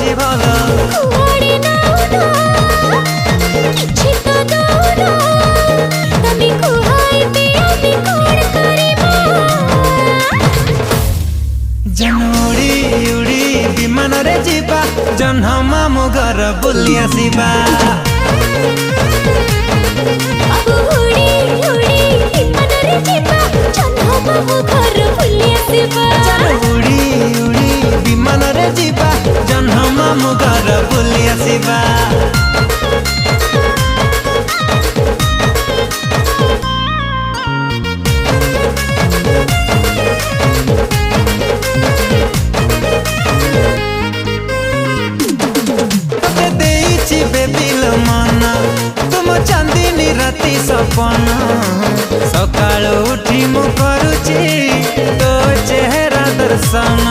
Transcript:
अछि भला कुआडे नाउना किछि तो दौना तमे कुहाइबे आमी कोण करिबा जनोड़ी उड़ी विमान रे जीवा जन्ह मामु घर बुली आसीबा बाबू उड़ी उड़ी विमान रे जीवा जन्ह मामु घर बुली आसीबा उड़ी उड़ी विमान रे जीवा जन्ह मामु घर बुली आसीबा चांदनी राति सपना सकाल उठी मु करुची तो चेहरा दर्शन